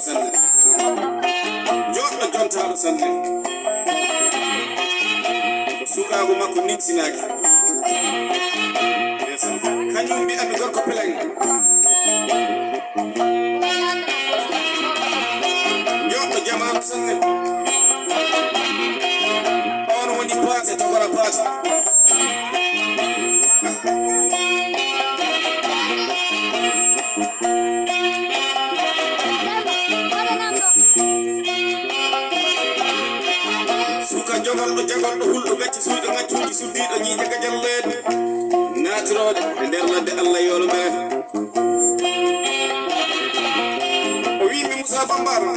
sanne joɗɗo jontaɗo sanne ko sukago makko nimsinaki kañum mbi'ami gorko peleng joɗɗo jamanu sanne on woni paase togora paase suka jogolɗo jagolɗo hulɗo gacci suyɗo ngaccuji suddiɗo ñiiƴe gajalleede naatiroɗe e nder ladde Allah yolo mere o wimi Moussa Bambara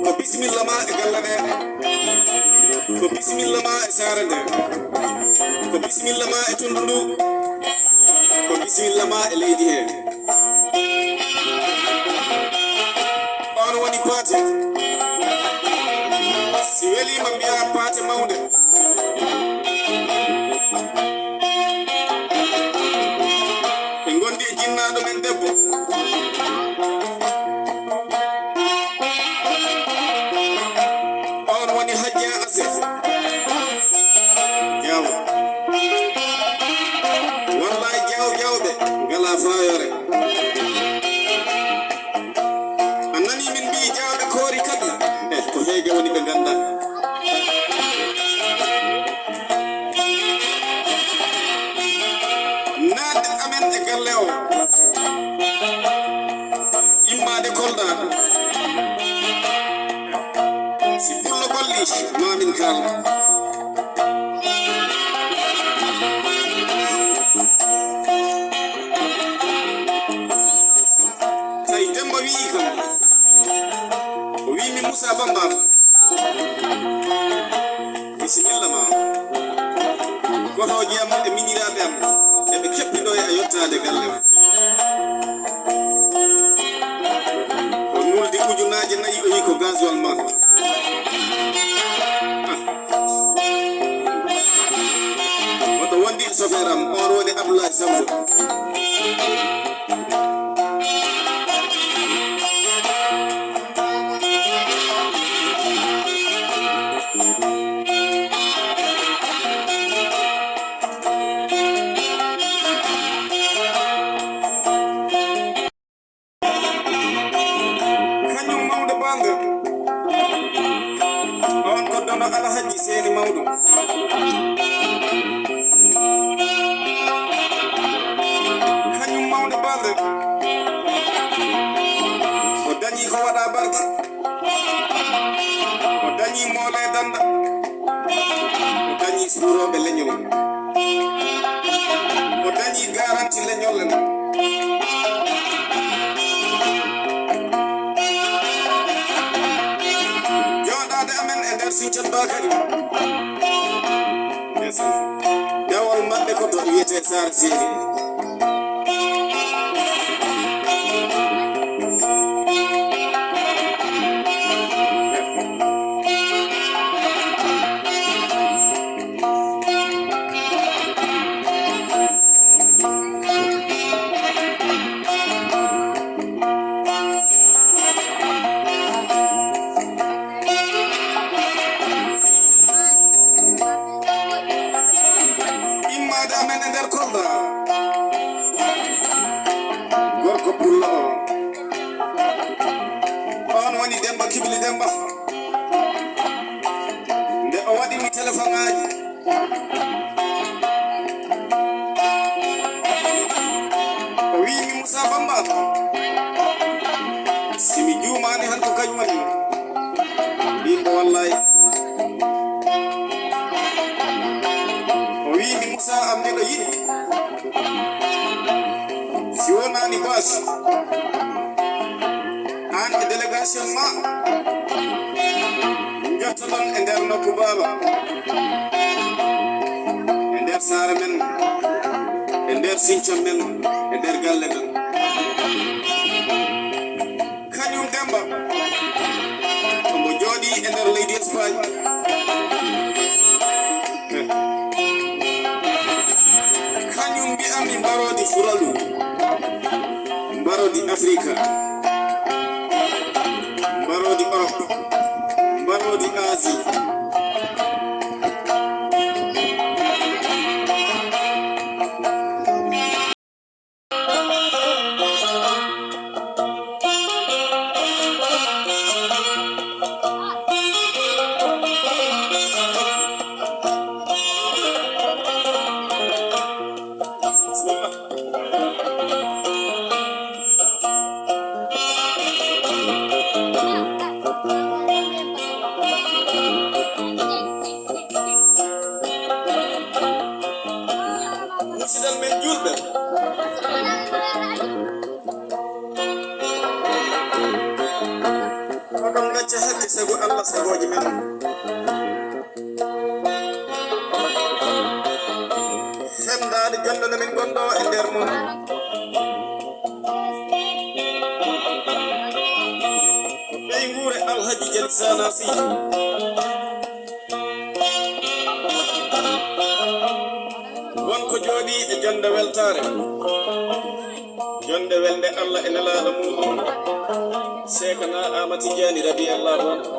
ko bisimilla ma e galle nde ko bisimilla ma e saare nde ko bisimilla ma e tundu ndu ko bisimilla ma e leydi he on woni paate si welima mbiya paate mawde ɓe gondi e jinnaɗo men debbo on woni Hajja Ase Diaw wallahi jawɓe ngala fayore annani min mbi jawɓe koori kadi ko heege woni ɓe ganda naatde amen e galle o immade kolɗa si pullo golli mamin kalma tawi Demba wi'i kam o wimi Moussa Bambara bisimilla ma gotoji am e miñiraɓe am eɓe keɓɓiɗo e yettade galle o o muldi ujunaje 4 o wi ko gasoil ma oɗo wondi e chauffeur am on woni Abdoulaye Samso on koddono Alhaji Seni Mawɗo kañum mawde balde o dañi ko waɗa barke o dañi moole danda o dañi suuroɓe leñol o dañi garanti leñol en amen e nder Sinthiane Bakary dewol maɓɓe ko to wiyete Sar Seri amen e nder Kolda gorko pullo on woni Demba Kibli Demba nde o waɗimi téléphone aji o wimi Moussa Bambara simi juumani han ko kañum woni yimɓe wallahi wimi Moussa am miɗo yiɗi si wonani basi an e délégation ma jottoɗon e nder nokku baba e nder saare men e nder Sinthiane men e nder galle men kañum Demba omo jooɗi e nder leydi Espagne kañum mbi'ami mbarodi furalu mbarodi Afrika marodi Europe marodi Asie musidal men julɓe oɗon gacca hadde sago Allah sagoji men hemdade jonde no min gonɗo e nder mum ɓey guure Alhaji Jali Sana Sy wonko jooɗi e jonde weltare jonde welde Allah e nelaɗo muɗum Cheikhna Ahmad Tidiane radiyallahu anhu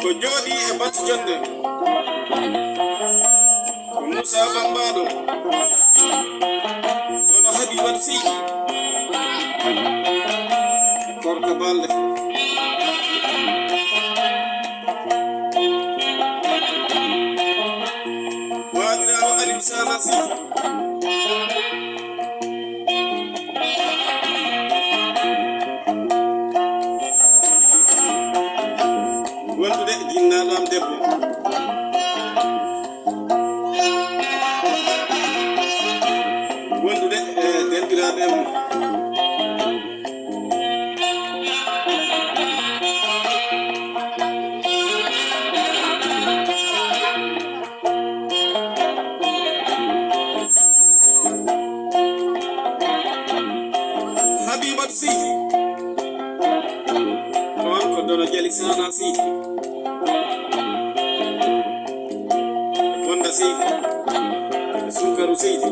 ko jooɗi e batu jonde ko Moussa Bambaɗo ono Habibat Sy Korka Balde waɗirawo Aliou Sana Sy wondude jinnaɗam debbo wondude e derɗiraɓe mum Habibat Sy on ko dono Jali Sana Sy Wanda Seydi Sukaru Seydi